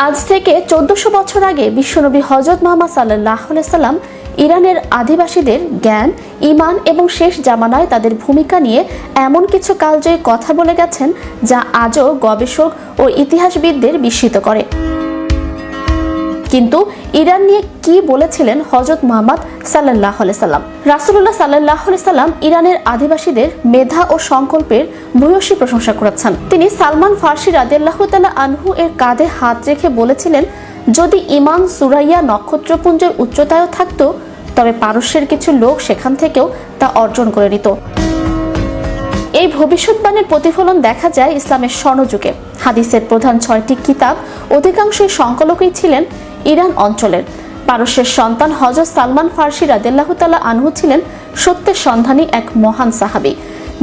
আজ থেকে 1400 বছর আগে বিশ্বনবী হযরত মুহাম্মদ সাল্লাল্লাহু আলাইহি সাল্লাম ইরানের আদিবাসীদের জ্ঞান, ঈমান এবং শেষ জামানায় তাদের ভূমিকা নিয়ে এমন কিছু কালজয়ী কথা বলে গেছেন যা আজও গবেষক ও ইতিহাসবিদদের বিস্মিত করে। কিন্তু ইরান নিয়ে কি বলেছিলেন হযরত মুহাম্মদ সাল্লাল্লাহু আলাইহি সাল্লাম? রাসূলুল্লাহ সাল্লাল্লাহু আলাইহি সাল্লাম ইরানের আদিবাসীদের মেধা ও সংকল্পের ভূয়সী প্রশংসা করেছেন। তিনি সালমান ফার্সি রাদিয়াল্লাহু তাআলা আনহু এর কাঁধে হাত রেখে বলেছিলেন, যদি ঈমান সুরাইয়া নক্ষত্রপুঞ্জের উচ্চতায়ও থাকতো তবে পারস্যের কিছু লোক সেখান থেকেও তা অর্জন করে নিত। এই ভবিষ্যৎবাণীর প্রতিফলন দেখা যায় ইসলামের স্বর্ণযুগে। হাদিসের প্রধান 6টি কিতাব অধিকাংশই সংকলকই ছিলেন ইরান অঞ্চলের। পারস্যের সন্তান হযরত সালমান ফার্সি রাদিয়াল্লাহু তাআলা আনহু ছিলেন সত্যের সন্ধানী এক মহান সাহাবী।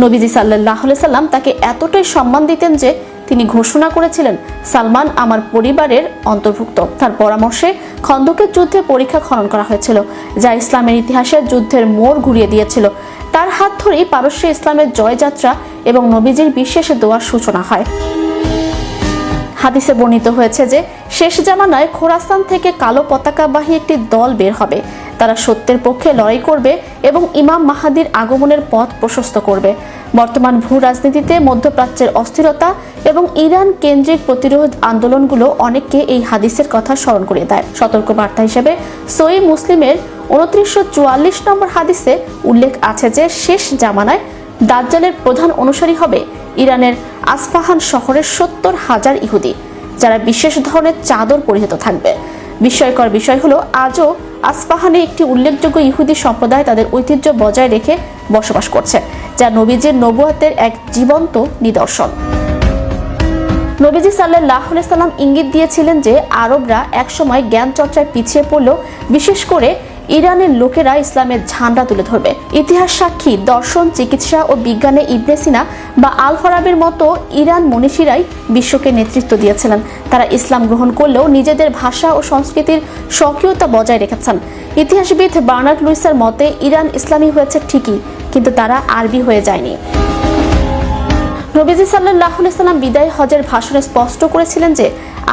নবীজি সাল্লাল্লাহু আলাইহি সাল্লাম তাকে এতটাই সম্মান দিতেন যে তিনি ঘোষণা করেছিলেন, সালমান আমার পরিবারের অন্তর্ভুক্ত। তার পরামর্শে খন্দকের যুদ্ধে পরীক্ষা খনন করা হয়েছিল, যা ইসলামের ইতিহাসে যুদ্ধের মোড় ঘুরিয়ে দিয়েছিল। তার হাত ধরেই পারস্যে ইসলামের জয়যাত্রা এবং নবীজির বিশেষ দোয়ার সূচনা হয়। হাদিসে বর্ণিত হয়েছে যে শেষ জামানায় খোরাসান থেকে কালো পতাকাবাহী একটি দল বের হবে। তারা সত্যের পক্ষে লড়াই করবে এবং ইমাম মাহাদির আগমনের পথ প্রশস্ত করবে। বর্তমান ভূ রাজনীতিতে মধ্যপ্রাচ্যের অস্থিরতা এবং ইরান কেন্দ্রিক প্রতিরোধ আন্দোলনগুলো অনেককে এই হাদিসের কথা স্মরণ করিয়ে দেয়। সতর্কবার্তা হিসেবে সহিহ মুসলিমের 2944 নম্বর হাদিসে উল্লেখ আছে যে শেষ জামানায় দাজ্জালের প্রধান অনুসারী হবে ইরানের আসফাহান শহরের 70,000 ইহুদি, যারা বিশেষ ধরনের চাদর পরিহিত থাকবে। বিস্ময়কর বিষয় হলো, আজও আসফাহানে একটি উল্লেখযোগ্য ইহুদি সম্প্রদায় তাদের ঐতিহ্য বজায় রেখে বসবাস করছে, যা নবীজির নবুয়তের এক জীবন্ত নিদর্শন। নবীজি সাল্লাল্লাহু আলাইহি সাল্লাম ইঙ্গিত দিয়েছিলেন যে আরবরা একসময় জ্ঞান চর্চায় পিছিয়ে পড়লেও বিশেষ করে ইরানের লোকেরা ইসলামের ঝান্ডা তুলে ধরবে। ইতিহাস সাক্ষী, দর্শন, চিকিৎসা ও বিজ্ঞানে ইবনে সিনা বা আল ফারাবির মতো ইরান মনীষীরাই বিশ্বকে নেতৃত্ব দিয়েছিলেন। তারা ইসলাম গ্রহণ করলেও নিজেদের ভাষা ও সংস্কৃতির স্বকীয়তা বজায় রেখেছেন। ইতিহাসবিদ বার্নার্ড লুইসের মতে ইরান ইসলামী হয়েছে ঠিকই, কিন্তু তারা আরবি হয়ে যায়নি। নবীজি সাল্লাল্লাহু আলাইহি সাল্লাম বিদায় হজের ভাষণে স্পষ্ট করেছিলেন যে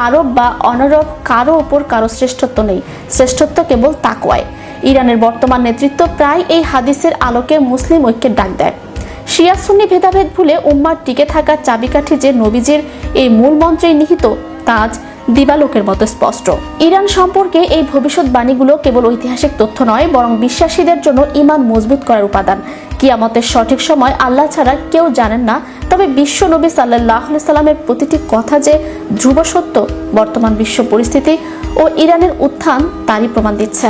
আরব বা অনারব কারো ওপর কারো শ্রেষ্ঠত্ব নেই, শ্রেষ্ঠত্ব কেবল তাকওয়ায়। ইরানের বর্তমান নেতৃত্ব প্রায় এই হাদিসের আলোকে মুসলিম ঐক্যের ডাক দেয়। শিয়া সুন্নি ভেদাভেদ ভুলে উম্মার টিকে থাকার চাবিকাঠি যে নবীজির এই মূল মন্ত্রেই নিহিত, তা আজ দিবালোকের মতো স্পষ্ট। ইরান সম্পর্কে এই ভবিষ্যৎবাণীগুলো কেবল ঐতিহাসিক তথ্য নয়, বরং বিশ্বাসীদের জন্য ঈমান মজবুত করার উপাদান। কিয়ামতের সঠিক সময় আল্লাহ ছাড়া কেউ জানেন না, তবে বিশ্ব নবী সাল্লাল্লাহু আলাইহি সাল্লামের প্রতিটি কথা যে ধ্রুব সত্য, বর্তমান বিশ্ব পরিস্থিতি ও ইরানের উত্থান তারই প্রমাণ দিচ্ছে।